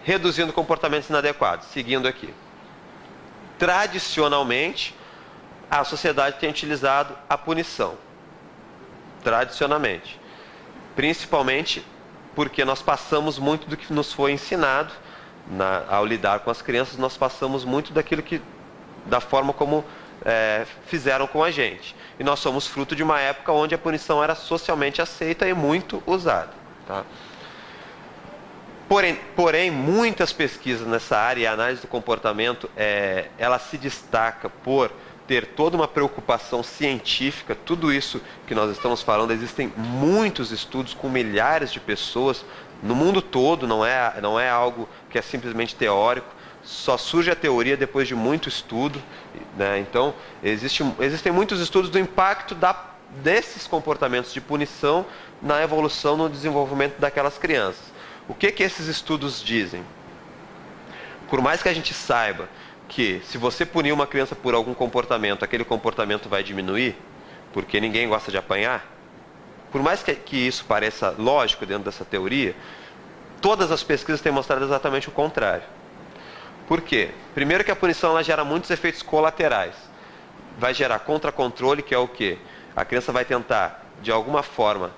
reduzindo comportamentos inadequados, seguindo aqui. Tradicionalmente, a sociedade tem utilizado a punição. Tradicionalmente. Principalmente porque nós passamos muito do que nos foi ensinado ao lidar com as crianças, nós passamos muito da forma como fizeram com a gente. E nós somos fruto de uma época onde a punição era socialmente aceita e muito usada. Tá? Porém, muitas pesquisas nessa área e a análise do comportamento, ela se destaca por ter toda uma preocupação científica. Tudo isso que nós estamos falando, existem muitos estudos com milhares de pessoas no mundo todo, não é algo que é simplesmente teórico, só surge a teoria depois de muito estudo, né? Então, existem muitos estudos do impacto desses comportamentos de punição na evolução, no desenvolvimento daquelas crianças. O que esses estudos dizem? Por mais que a gente saiba que se você punir uma criança por algum comportamento, aquele comportamento vai diminuir, porque ninguém gosta de apanhar, por mais que isso pareça lógico dentro dessa teoria, todas as pesquisas têm mostrado exatamente o contrário. Por quê? Primeiro que a punição ela gera muitos efeitos colaterais. Vai gerar contra-controle, que é o quê? A criança vai tentar, de alguma forma,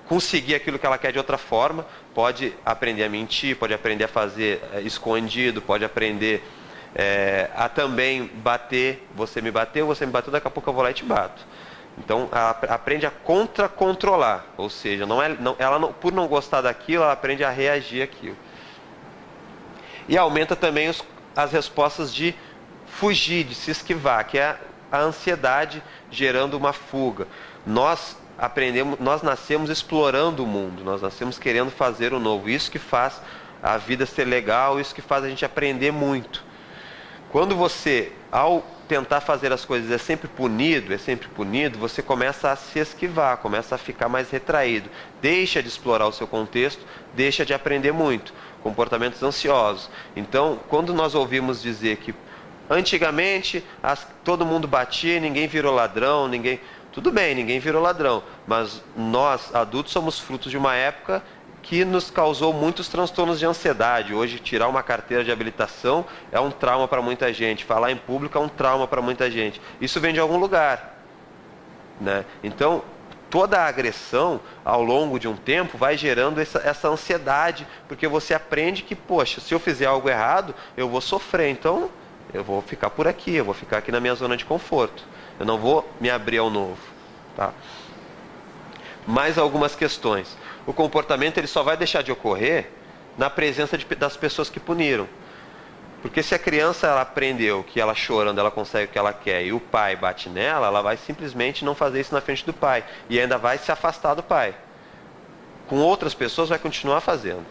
conseguir aquilo que ela quer de outra forma, pode aprender a mentir, pode aprender a fazer escondido, pode aprender a também bater, você me bateu, daqui a pouco eu vou lá e te bato. Então, ela aprende a contra-controlar, ou seja, por não gostar daquilo, ela aprende a reagir àquilo. E aumenta também as respostas de fugir, de se esquivar, que é a ansiedade gerando uma fuga. Nós nascemos explorando o mundo, nós nascemos querendo fazer o novo. Isso que faz a vida ser legal, isso que faz a gente aprender muito. Quando você, ao tentar fazer as coisas, é sempre punido, você começa a se esquivar, começa a ficar mais retraído. Deixa de explorar o seu contexto, deixa de aprender muito. Comportamentos ansiosos. Então, quando nós ouvimos dizer que antigamente todo mundo batia, ninguém virou ladrão, tudo bem, ninguém virou ladrão, mas nós, adultos, somos frutos de uma época que nos causou muitos transtornos de ansiedade. Hoje, tirar uma carteira de habilitação é um trauma para muita gente. Falar em público é um trauma para muita gente. Isso vem de algum lugar, né? Então, toda a agressão, ao longo de um tempo, vai gerando essa ansiedade, porque você aprende que, poxa, se eu fizer algo errado, eu vou sofrer. Então, eu vou ficar por aqui, eu vou ficar aqui na minha zona de conforto. Eu não vou me abrir ao novo. Tá? Mais algumas questões. O comportamento ele só vai deixar de ocorrer na presença das pessoas que puniram. Porque se a criança ela aprendeu que ela chorando ela consegue o que ela quer e o pai bate nela, ela vai simplesmente não fazer isso na frente do pai. E ainda vai se afastar do pai. Com outras pessoas vai continuar fazendo.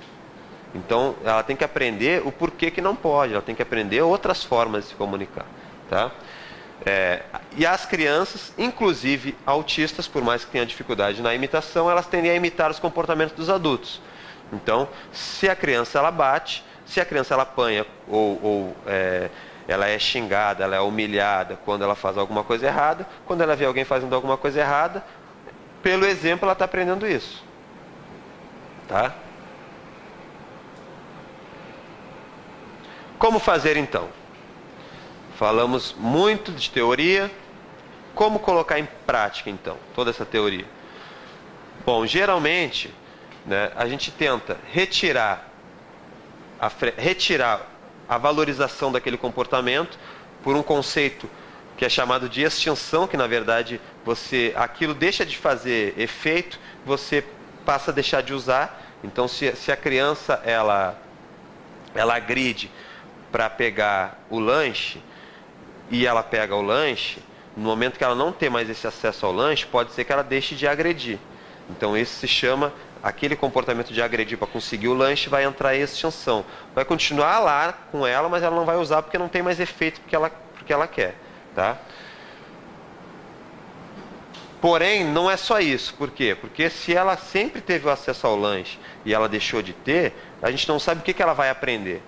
Então ela tem que aprender o porquê que não pode. Ela tem que aprender outras formas de se comunicar. Tá? E as crianças, inclusive autistas, por mais que tenham dificuldade na imitação, elas tendem a imitar os comportamentos dos adultos. Então, se a criança ela bate, se a criança ela apanha ou ela é xingada, ela é humilhada quando ela faz alguma coisa errada, quando ela vê alguém fazendo alguma coisa errada, pelo exemplo ela está aprendendo isso. Tá? Como fazer então? Falamos muito de teoria. Como colocar em prática, então, toda essa teoria? Bom, geralmente, né, a gente tenta retirar a valorização daquele comportamento por um conceito que é chamado de extinção, que na verdade aquilo deixa de fazer efeito, você passa a deixar de usar. Então, se a criança ela agride para pegar o lanche, e ela pega o lanche, no momento que ela não tem mais esse acesso ao lanche, pode ser que ela deixe de agredir. Então isso se chama, aquele comportamento de agredir para conseguir o lanche vai entrar em extinção. Vai continuar lá com ela, mas ela não vai usar porque não tem mais efeito porque ela quer. Tá? Porém, não é só isso. Por quê? Porque se ela sempre teve o acesso ao lanche e ela deixou de ter, a gente não sabe o que ela vai aprender.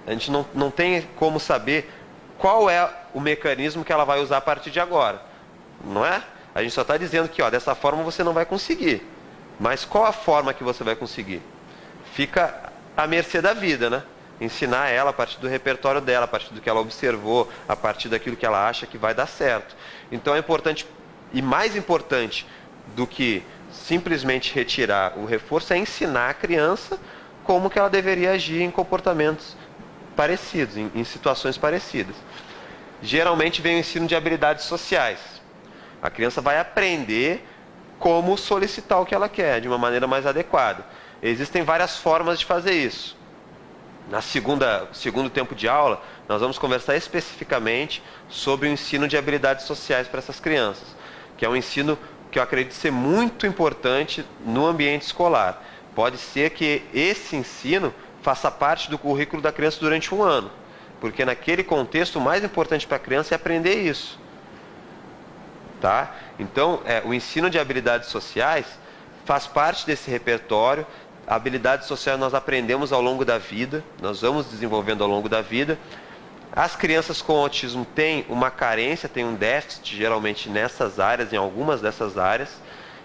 A gente não tem como saber qual é o mecanismo que ela vai usar a partir de agora. Não é? A gente só está dizendo que dessa forma você não vai conseguir. Mas qual a forma que você vai conseguir? Fica à mercê da vida, né? Ensinar ela a partir do repertório dela, a partir do que ela observou, a partir daquilo que ela acha que vai dar certo. Então é importante, e mais importante do que simplesmente retirar o reforço, é ensinar a criança como que ela deveria agir em comportamentos parecidos, em situações parecidas. Geralmente vem o ensino de habilidades sociais. A criança vai aprender como solicitar o que ela quer, de uma maneira mais adequada. Existem várias formas de fazer isso. Na segundo tempo de aula, nós vamos conversar especificamente sobre o ensino de habilidades sociais para essas crianças, que é um ensino que eu acredito ser muito importante no ambiente escolar. Pode ser que esse ensino faça parte do currículo da criança durante um ano, porque naquele contexto o mais importante para a criança é aprender isso. Tá? Então, o ensino de habilidades sociais faz parte desse repertório. Habilidades sociais nós aprendemos ao longo da vida, nós vamos desenvolvendo ao longo da vida. As crianças com autismo têm uma carência, têm um déficit geralmente nessas áreas, em algumas dessas áreas,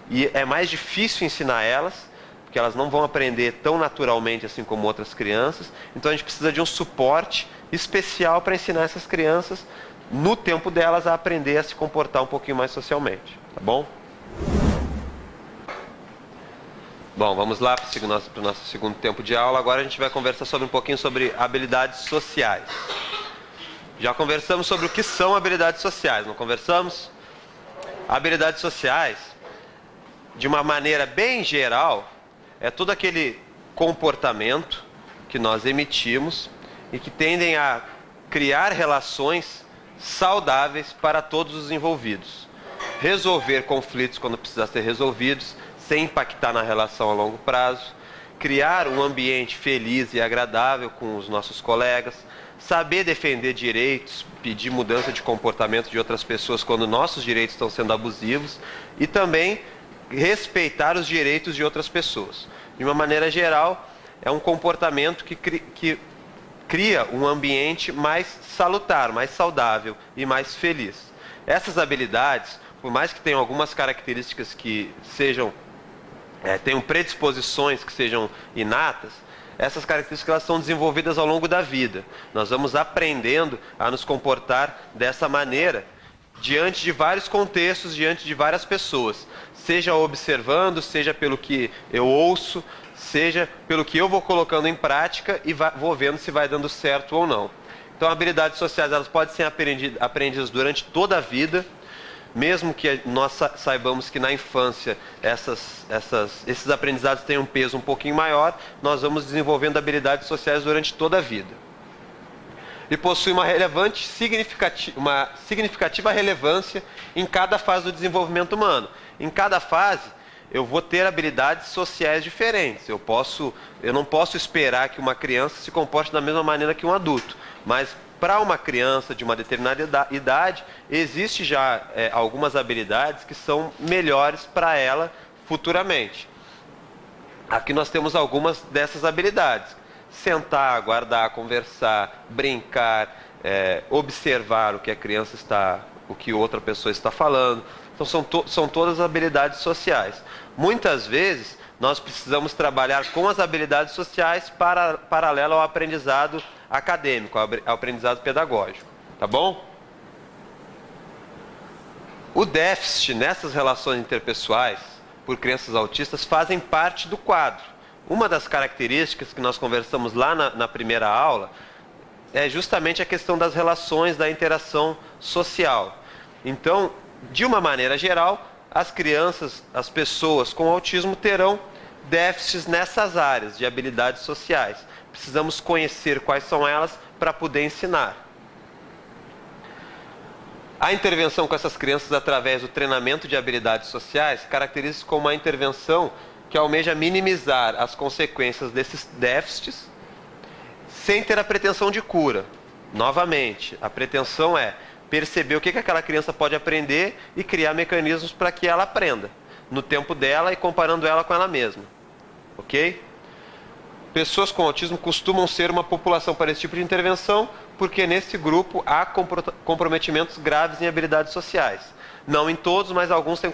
e é mais difícil ensinar elas, porque elas não vão aprender tão naturalmente assim como outras crianças. Então a gente precisa de um suporte especial para ensinar essas crianças, no tempo delas, a aprender a se comportar um pouquinho mais socialmente, tá bom? Bom, vamos lá para o nosso segundo tempo de aula. Agora a gente vai conversar um pouquinho sobre habilidades sociais. Já conversamos sobre o que são habilidades sociais, não conversamos? Habilidades sociais, de uma maneira bem geral, é todo aquele comportamento que nós emitimos e que tendem a criar relações saudáveis para todos os envolvidos. Resolver conflitos quando precisar ser resolvidos, sem impactar na relação a longo prazo. Criar um ambiente feliz e agradável com os nossos colegas. Saber defender direitos, pedir mudança de comportamento de outras pessoas quando nossos direitos estão sendo abusivos. E também respeitar os direitos de outras pessoas. De uma maneira geral, é um comportamento que cria um ambiente mais salutar, mais saudável e mais feliz. Essas habilidades, por mais que tenham algumas características que tenham predisposições que sejam inatas, essas características elas são desenvolvidas ao longo da vida. Nós vamos aprendendo a nos comportar dessa maneira diante de vários contextos, diante de várias pessoas. Seja observando, seja pelo que eu ouço, seja pelo que eu vou colocando em prática e vou vendo se vai dando certo ou não. Então, habilidades sociais elas podem ser aprendidas durante toda a vida, mesmo que nós saibamos que na infância esses aprendizados tenham um peso um pouquinho maior, nós vamos desenvolvendo habilidades sociais durante toda a vida. E possui uma significativa relevância em cada fase do desenvolvimento humano. Em cada fase, eu vou ter habilidades sociais diferentes. Eu não posso esperar que uma criança se comporte da mesma maneira que um adulto, mas para uma criança de uma determinada idade, existe já algumas habilidades que são melhores para ela futuramente. Aqui nós temos algumas dessas habilidades. Sentar, aguardar, conversar, brincar, observar o que outra pessoa está falando. Então são todas habilidades sociais. Muitas vezes nós precisamos trabalhar com as habilidades sociais paralelo ao aprendizado acadêmico, ao aprendizado pedagógico. Tá bom? O déficit nessas relações interpessoais por crianças autistas fazem parte do quadro. Uma das características que nós conversamos lá na primeira aula é justamente a questão das relações, da interação social. Então, de uma maneira geral, as crianças, as pessoas com autismo terão déficits nessas áreas de habilidades sociais. Precisamos conhecer quais são elas para poder ensinar. A intervenção com essas crianças através do treinamento de habilidades sociais caracteriza-se como uma intervenção que almeja minimizar as consequências desses déficits sem ter a pretensão de cura. Novamente, a pretensão é perceber o que aquela criança pode aprender e criar mecanismos para que ela aprenda, no tempo dela e comparando ela com ela mesma. Ok? Pessoas com autismo costumam ser uma população para esse tipo de intervenção, porque nesse grupo há comprometimentos graves em habilidades sociais. Não em todos, mas alguns têm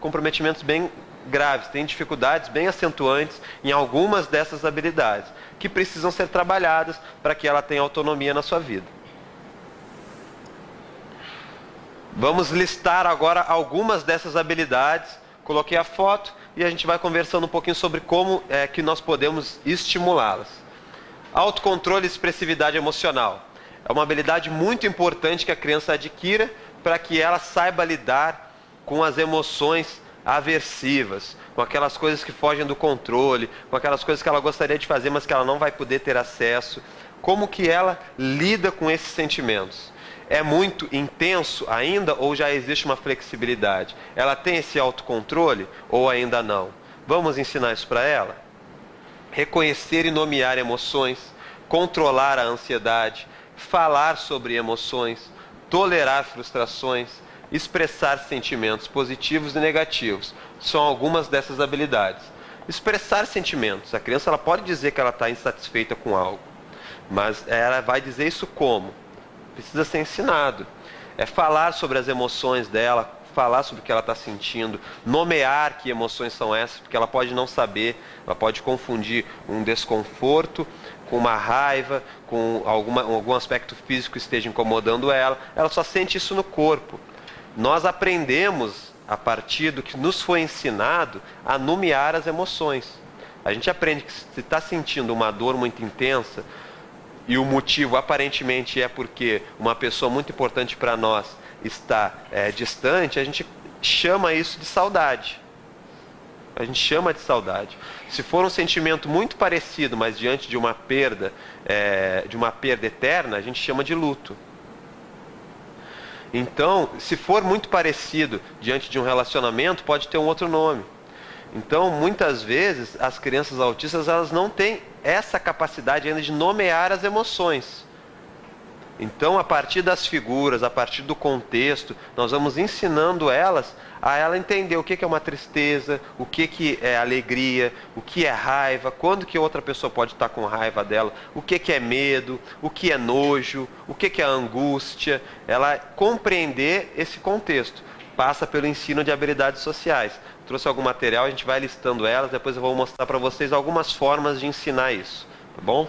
comprometimentos bem graves, têm dificuldades bem acentuantes em algumas dessas habilidades, que precisam ser trabalhadas para que ela tenha autonomia na sua vida. Vamos listar agora algumas dessas habilidades. Coloquei a foto e a gente vai conversando um pouquinho sobre como é que nós podemos estimulá-las. Autocontrole e expressividade emocional. É uma habilidade muito importante que a criança adquira para que ela saiba lidar com as emoções aversivas, com aquelas coisas que fogem do controle, com aquelas coisas que ela gostaria de fazer, mas que ela não vai poder ter acesso. Como que ela lida com esses sentimentos? É muito intenso ainda ou já existe uma flexibilidade? Ela tem esse autocontrole ou ainda não? Vamos ensinar isso para ela? Reconhecer e nomear emoções, controlar a ansiedade, falar sobre emoções, tolerar frustrações, expressar sentimentos positivos e negativos. São algumas dessas habilidades. Expressar sentimentos. A criança ela pode dizer que ela está insatisfeita com algo, mas ela vai dizer isso como? Precisa ser ensinado. É falar sobre as emoções dela, falar sobre o que ela está sentindo, nomear que emoções são essas, porque ela pode não saber, ela pode confundir um desconforto com uma raiva, com algum aspecto físico que esteja incomodando ela. Ela só sente isso no corpo. Nós aprendemos, a partir do que nos foi ensinado, a nomear as emoções. A gente aprende que se está sentindo uma dor muito intensa, e o motivo aparentemente é porque uma pessoa muito importante para nós está distante, a gente chama isso de saudade. A gente chama de saudade. Se for um sentimento muito parecido, mas diante de uma perda eterna, a gente chama de luto. Então, se for muito parecido diante de um relacionamento, pode ter um outro nome. Então, muitas vezes, as crianças autistas elas não têm essa capacidade ainda de nomear as emoções. Então, a partir das figuras, a partir do contexto, nós vamos ensinando elas a ela entender o que é uma tristeza, o que é alegria, o que é raiva, quando que outra pessoa pode estar com raiva dela, o que é medo, o que é nojo, o que é angústia. Ela compreender esse contexto passa pelo ensino de habilidades sociais. Trouxe algum material, a gente vai listando elas, depois eu vou mostrar para vocês algumas formas de ensinar isso, tá bom?